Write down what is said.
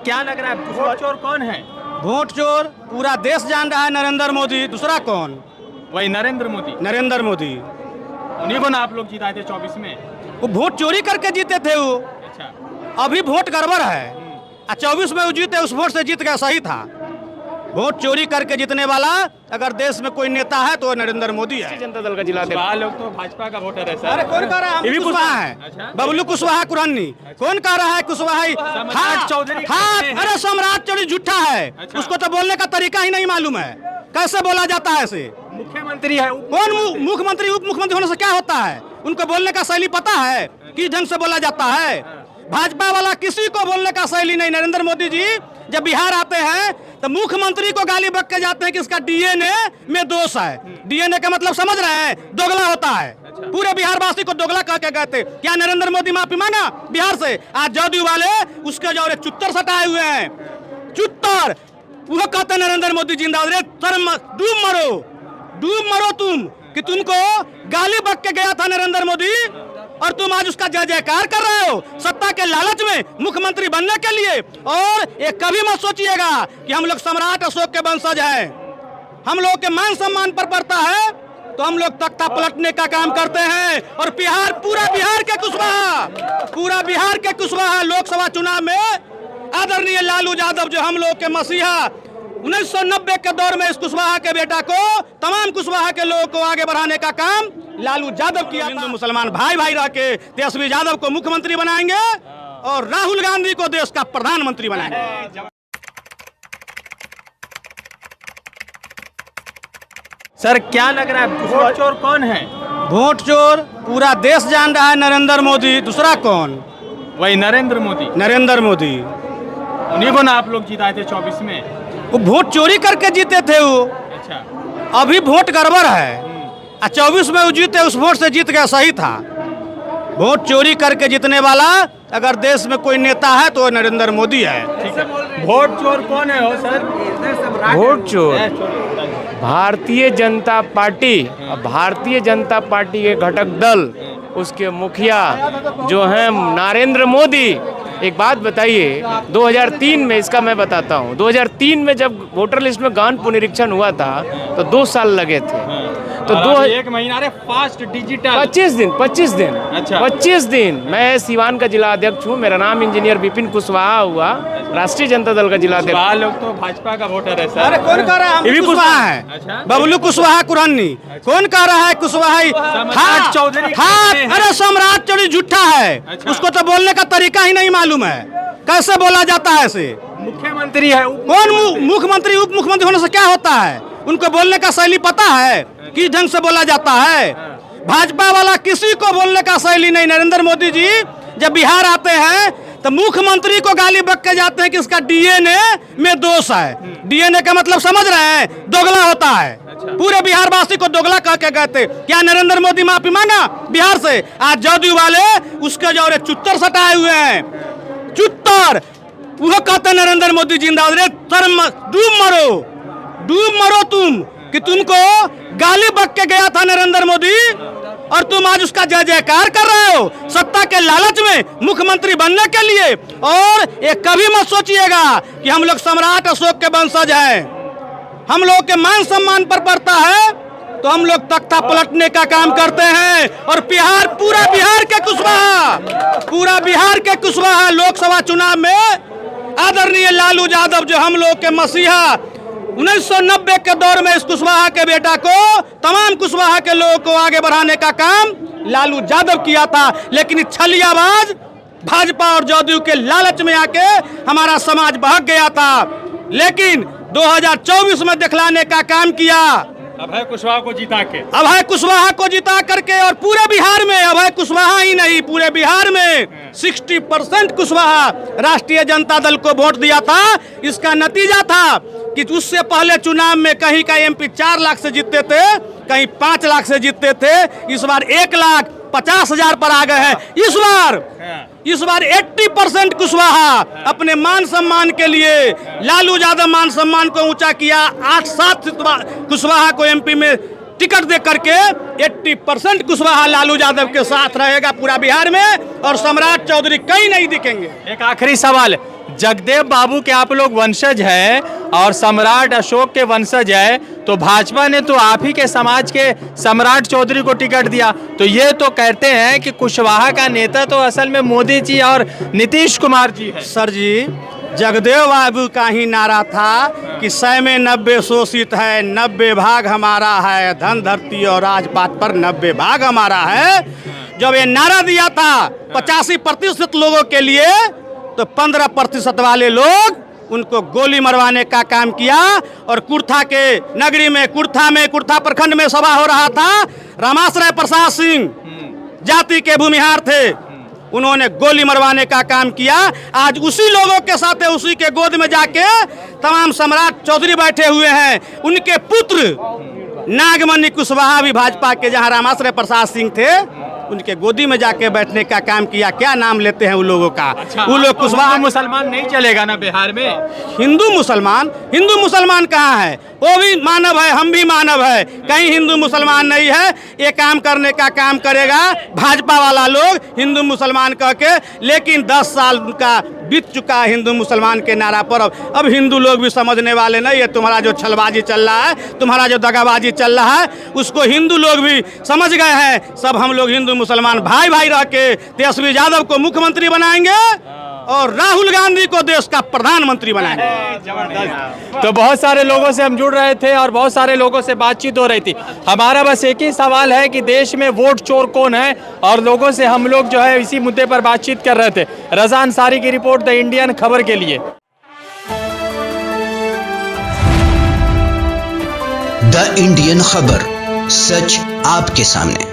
क्या लग रहा है वोट चोर कौन है? वोट चोर पूरा देश जान रहा है, नरेंद्र मोदी। दूसरा कौन? वही नरेंद्र मोदी। नरेंद्र मोदी। उन्हीं को ना आप लोग जिताए थे 24 में। वो वोट चोरी करके जीते थे वो। अच्छा, अभी वोट गड़बड़ है। 24 में वो जीते, उस वोट से जीत गया, सही था। वोट चोरी करके जीतने वाला अगर देश में कोई नेता है तो नरेंद्र मोदी है। जनता दल का जिला कुशवाहा लोग तो भाजपा का वोटर है सर। अरे कौन कह रहा है? ये भी कुशवाहा अच्छा। है, बबलू कुशवाहा कुरानी। कौन कह रहा है कुशवाहा? सम्राट चौधरी हाँ, कहते हैं। अरे सम्राट चौधरी झूठा है। अच्छा। उसको तो बोलने का तरीका ही नहीं मालूम है, कैसे बोला जाता है ऐसे। मुख्यमंत्री है। कौन मुख्यमंत्री उप मुख्यमंत्री होने से क्या होता है? उनको बोलने का शैली पता है, किस ढंग से बोला जाता है। भाजपा वाला किसी को बोलने का शैली नहीं। नरेंद्र मोदी जी जब बिहार आते हैं तो मुख्यमंत्री को गाली बक के जाते हैं कि इसका डीएनए में दोष है। डीएनए का मतलब समझ रहे हैं? दोगला होता है। पूरे बिहार वासी को दोगला कह के गए थे। क्या नरेंद्र मोदी माफी मांगा बिहार से? आज जदयू वाले उसके जो चुत्तर सटाए हुए हैं, चुत्तर, वो कहते हैं नरेंद्र मोदी जिंदाबाद। रे शर्म, डूब मरो तुम, कि तुमको गाली बक के गया था नरेंद्र मोदी और तुम आज उसका जय जयकार कर रहे हो सत्ता के लालच में मुख्यमंत्री बनने के लिए। और ये कभी मत सोचिएगा कि हम लोग सम्राट अशोक के वंशज हैं। हम लोग के मान सम्मान पर पड़ता है तो हम लोग तख्ता पलटने का काम करते हैं। और पूरा बिहार के कुशवाहा लोकसभा चुनाव में आदरणीय लालू यादव जो हम लोग के मसीहा 1990 के दौर में इस कुशवाहा के बेटा को, तमाम कुशवाहा के लोगों को आगे बढ़ाने का काम लालू यादव किया। हिंदू मुसलमान भाई भाई रह के तेजस्वी यादव को मुख्यमंत्री बनाएंगे और राहुल गांधी को देश का प्रधानमंत्री बनाएंगे। सर क्या लग रहा है वोट चोर कौन है? वोट चोर पूरा देश जान रहा है, नरेंद्र मोदी। दूसरा कौन? वही नरेंद्र मोदी। नरेंद्र मोदी। उन्हीं को ना आप लोग जिताए थे 24 में। वो वोट चोरी करके जीते थे वो। अच्छा, अभी वोट गड़बड़ है। 24 में वो जीते, उस वोट से जीत गया, सही था। वोट चोरी करके जीतने वाला अगर देश में कोई नेता है तो नरेंद्र मोदी है। वोट चोर कौन है? हो सर, वोट चोर भारतीय जनता पार्टी, भारतीय जनता पार्टी के घटक दल, उसके मुखिया जो हैं नरेंद्र मोदी। एक बात बताइए, 2003 में, इसका मैं बताता हूँ, 2003 में जब वोटर लिस्ट में गहन पुनरीक्षण हुआ था तो 2 साल लगे थे। तो 1 महीना रे फास्ट डिजिटल 25 दिन। अच्छा। 25 दिन। मैं सीवान का जिला अध्यक्ष हूँ। मेरा नाम इंजीनियर विपिन कुशवाहा हुआ, राष्ट्रीय जनता दल का जिला अध्यक्ष। लोग तो भाजपा का वोटर है सर। अरे कौन कह रहा है? ये भी कुशवाहा है। अच्छा। बबलू कुशवाहा कुरानी। कौन कह रहा है कुशवाहा? सम्राट चौधरी हाँ, कहते हैं। अरे सम्राट चौधरी झूठा है। अच्छा। उसको तो बोलने का तरीका ही नहीं मालूम है, कैसे बोला जाता है ऐसे। मुख्यमंत्री है। कौन मुख्यमंत्री उप मुख्यमंत्री होने से क्या होता है? उनको बोलने का शैली पता है, किस ढंग से बोला जाता है। भाजपा वाला किसी को बोलने का शैली नहीं। नरेंद्र मोदी जी जब बिहार आते हैं तो मुख्यमंत्री को गाली बक के जाते हैं कि इसका डीएनए में दोष है। डीएनए का मतलब समझ रहे हैं? दोगला होता है। पूरे बिहार वासी को दोगला कह के गए थे। क्या नरेंद्र मोदी माफी मांगा बिहार से? आज जदयू वाले उसके जो चुत्तर सटाए हुए हैं, चुत्तर, वो कहते हैं नरेंद्र मोदी जिंदाबाद। रे शर्म, डूब मरो तुम, कि तुमको गाली बक के गया था नरेंद्र मोदी और तुम आज उसका जय जयकार कर रहे हो सत्ता के लालच में मुख्यमंत्री बनने के लिए। और ये कभी मत सोचिएगा कि हम लोग सम्राट अशोक के वंशज हैं। हम लोग के मान सम्मान पर पड़ता है तो हम लोग तख्ता पलटने का काम करते हैं। और पूरा बिहार के कुशवाहा लोकसभा चुनाव में आदरणीय लालू यादव जो हम लोग के मसीहा 1990 के दौर में इस कुशवाहा के बेटा को, तमाम कुशवाहा के लोगों को आगे बढ़ाने का काम लालू यादव किया था। लेकिन छलियाबाज भाजपा और जदयू के लालच में आके हमारा समाज बहक गया था। लेकिन 2024 में दिखलाने का काम किया अभय कुशवाहा को जिता करके। और पूरे बिहार में अभय कुशवाहा ही नहीं, पूरे बिहार में 60% कुशवाहा राष्ट्रीय जनता दल को वोट दिया था। इसका नतीजा था कि उससे पहले चुनाव में कहीं का एमपी 4 लाख से जीतते थे, कहीं 5 लाख से जीतते थे। इस बार 1,50,000 पर आ गए हैं। इस बार 80% कुशवाहा अपने मान सम्मान के लिए लालू यादव मान सम्मान को ऊंचा किया। 8-7 कुशवाहा को एमपी में टिकट दे करके 80% कुशवाहा लालू यादव के साथ रहेगा पूरा बिहार में। और सम्राट चौधरी कहीं नहीं दिखेंगे। एक आखिरी सवाल, जगदेव बाबू के आप लोग वंशज है और सम्राट अशोक के वंशज है, तो भाजपा ने तो आप ही के समाज के सम्राट चौधरी को टिकट दिया। तो ये तो कहते हैं कि कुशवाहा का नेता तो असल में मोदी जी और नीतीश कुमार जी है। सर जी, जगदेव बाबू का ही नारा था कि 100 में 90 शोषित है, 90 भाग हमारा है, धन धरती और राजपाट पर 90 भाग हमारा है। जब ये नारा दिया था 85% लोगों के लिए, तो 15% वाले लोग उनको गोली मरवाने का काम किया। और कुर्था के नगरी में, कुर्था प्रखंड में सभा हो रहा था। रामाश्रय प्रसाद सिंह जाति के भूमिहार थे, उन्होंने गोली मरवाने का काम किया। आज उसी लोगों के साथ, उसी के गोद में जाके तमाम सम्राट चौधरी बैठे हुए हैं। उनके पुत्र नागमणि कुशवाहा भी भाजपा के, जहां रामाश्रय प्रसाद सिंह थे, उनके गोदी में जाके बैठने का काम किया। क्या नाम लेते हैं उन लोगों का? अच्छा, वो लोग कुशवाहा मुसलमान नहीं चलेगा ना बिहार में? हिंदू मुसलमान कहाँ है? वो भी मानव है, हम भी मानव है। कहीं हिंदू मुसलमान नहीं है। ये काम करने का काम करेगा भाजपा वाला लोग, हिंदू मुसलमान कह के। लेकिन 10 साल का बीत चुका है हिंदू मुसलमान के नारा पर। अब हिंदू लोग भी समझने वाले नहीं है। तुम्हारा जो छलबाजी चल रहा है, तुम्हारा जो दगाबाजी चल रहा है, उसको हिंदू लोग भी समझ गए हैं। सब हम लोग हिंदू मुसलमान भाई भाई रह के तेजस्वी यादव को मुख्यमंत्री बनाएंगे और राहुल गांधी को देश का प्रधानमंत्री बनाएंगे। तो बहुत सारे लोगों से हम जुड़ रहे थे और बहुत सारे लोगों से बातचीत हो रही थी। हमारा बस एक ही सवाल है कि देश में वोट चोर कौन है, और लोगों से हम लोग जो है इसी मुद्दे पर बातचीत कर रहे थे। रज़ा अंसारी की रिपोर्ट, द इंडियन खबर के लिए। द इंडियन खबर, सच आपके सामने।